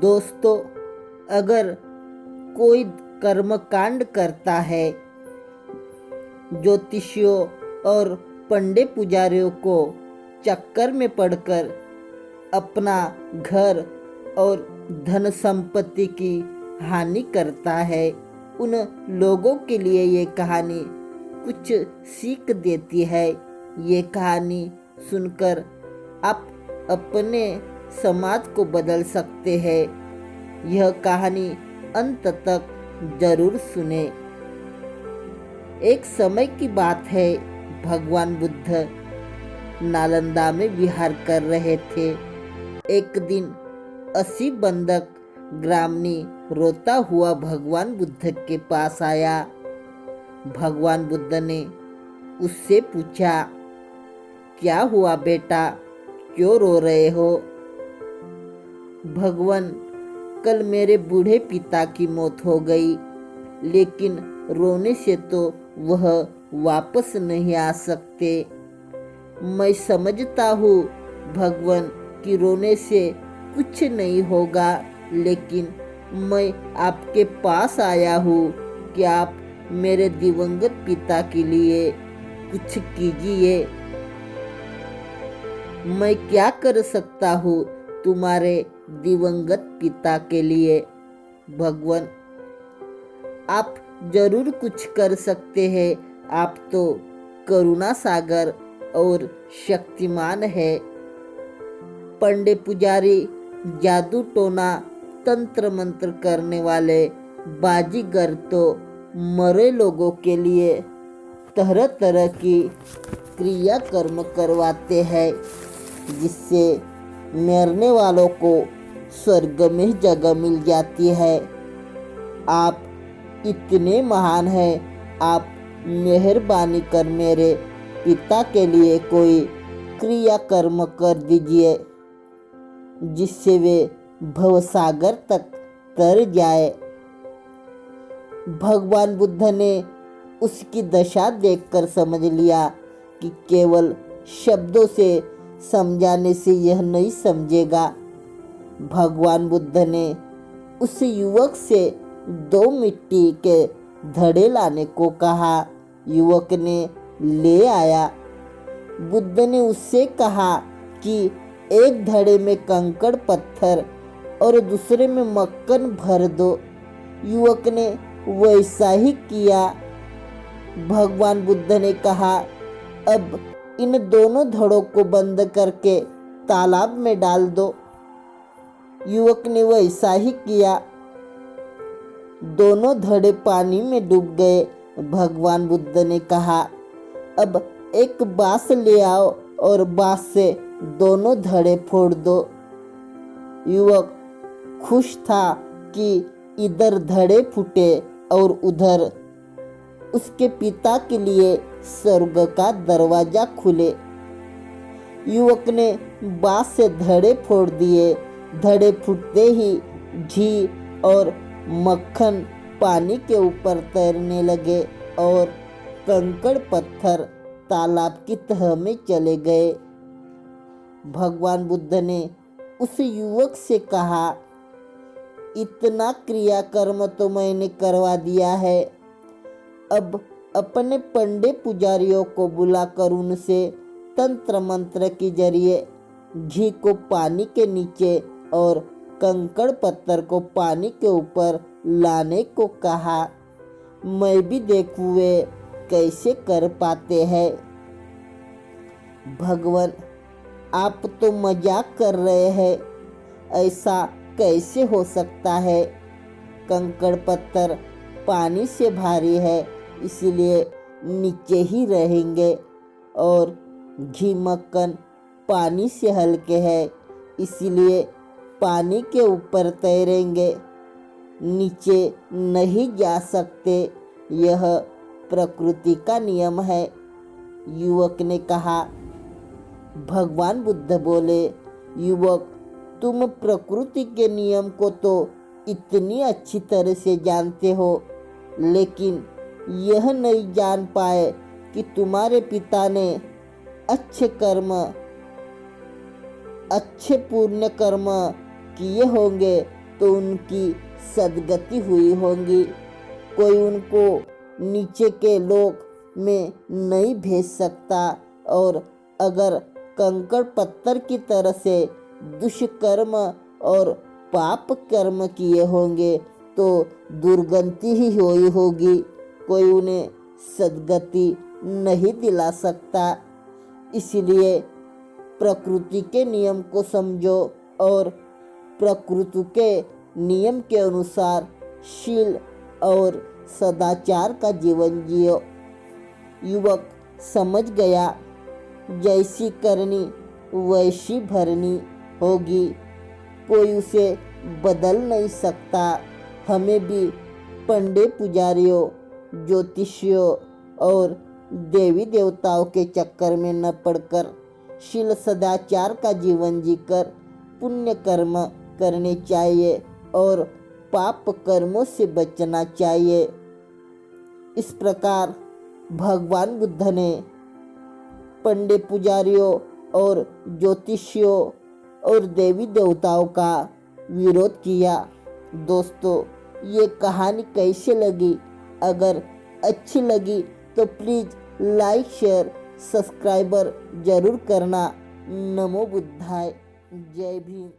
दोस्तों, अगर कोई कर्मकांड करता है, ज्योतिषियों और पंडित पुजारियों को चक्कर में पड़कर अपना घर और धन संपत्ति की हानि करता है, उन लोगों के लिए ये कहानी कुछ सीख देती है। ये कहानी सुनकर आप अपने समाज को बदल सकते हैं। यह कहानी अंत तक जरूर सुने। एक समय की बात है, भगवान बुद्ध नालंदा में विहार कर रहे थे। एक दिन 80 बंधक ग्रामनी रोता हुआ भगवान बुद्ध के पास आया। भगवान बुद्ध ने उससे पूछा, क्या हुआ बेटा, क्यों रो रहे हो? भगवान, कल मेरे बूढ़े पिता की मौत हो गई, लेकिन रोने से तो वह वापस नहीं आ सकते। मैं समझता हूँ भगवान कि रोने से कुछ नहीं होगा, लेकिन मैं आपके पास आया हूँ कि आप मेरे दिवंगत पिता के लिए कुछ कीजिए। मैं क्या कर सकता हूँ तुम्हारे दिवंगत पिता के लिए? भगवान, आप जरूर कुछ कर सकते हैं। आप तो करुणा सागर और शक्तिमान है। पंडित पुजारी, जादू टोना, तंत्र मंत्र करने वाले बाजीगर तो मरे लोगों के लिए तरह तरह की क्रिया कर्म करवाते हैं, जिससे मरने वालों को स्वर्ग में जगह मिल जाती है। आप इतने महान हैं, आप मेहरबानी कर मेरे पिता के लिए कोई क्रिया कर्म कर दीजिए, जिससे वे भवसागर तक तर जाए। भगवान बुद्ध ने उसकी दशा देखकर समझ लिया कि केवल शब्दों से समझाने से यह नहीं समझेगा। भगवान बुद्ध ने उस युवक से 2 मिट्टी के धड़े लाने को कहा। युवक ने ले आया। बुद्ध ने उससे कहा कि एक धड़े में कंकड़ पत्थर और दूसरे में मक्खन भर दो। युवक ने वैसा ही किया। भगवान बुद्ध ने कहा, अब इन दोनों धड़ों को बंद करके तालाब में डाल दो। युवक ने वैसा ही किया। दोनों धड़े पानी में डूब गए। भगवान बुद्ध ने कहा, अब एक बांस ले आओ और बांस से दोनों धड़े फोड़ दो। युवक खुश था कि इधर धड़े फूटे और उधर उसके पिता के लिए स्वर्ग का दरवाजा खुले। युवक ने बांस से धड़े फोड़ दिए। धड़े फूटते ही घी और मक्खन पानी के ऊपर तैरने लगे और कंकड़ पत्थर तालाब की तह में चले गए। भगवान बुद्ध ने उस युवक से कहा, इतना क्रियाकर्म तो मैंने करवा दिया है, अब अपने पंडित पुजारियों को बुलाकर उनसे तंत्र मंत्र के जरिए घी को पानी के नीचे और कंकड़ पत्थर को पानी के ऊपर लाने को कहा। मैं भी देखूं वे कैसे कर पाते हैं। भगवान, आप तो मजाक कर रहे हैं, ऐसा कैसे हो सकता है? कंकड़ पत्थर पानी से भारी है, इसलिए नीचे ही रहेंगे, और घी मक्खन पानी से हल्के हैं, इसलिए पानी के ऊपर तैरेंगे, नीचे नहीं जा सकते। यह प्रकृति का नियम है। युवक ने कहा। भगवान बुद्ध बोले, युवक, तुम प्रकृति के नियम को तो इतनी अच्छी तरह से जानते हो, लेकिन यह नहीं जान पाए कि तुम्हारे पिता ने अच्छे पुण्य कर्म किए होंगे तो उनकी सदगति हुई होगी। कोई उनको नीचे के लोक में नहीं भेज सकता, और अगर कंकड़ पत्थर की तरह से दुष्कर्म और पाप कर्म किए होंगे तो दुर्गति ही हुई होगी। कोई उन्हें सदगति नहीं दिला सकता। इसलिए प्रकृति के नियम को समझो और प्रकृति के नियम के अनुसार शील और सदाचार का जीवन जियो। युवक समझ गया, जैसी करनी वैसी भरनी होगी, कोई उसे बदल नहीं सकता। हमें भी पंडित पुजारियों, ज्योतिषियों और देवी देवताओं के चक्कर में न पड़कर शील सदाचार का जीवन जीकर पुण्य कर्म करने चाहिए और पाप कर्मों से बचना चाहिए। इस प्रकार भगवान बुद्ध ने पंडित पुजारियों और ज्योतिषियों और देवी देवताओं का विरोध किया। दोस्तों, ये कहानी कैसी लगी? अगर अच्छी लगी तो प्लीज़ लाइक शेयर सब्सक्राइबर जरूर करना। नमो बुद्धाय। जय भीम।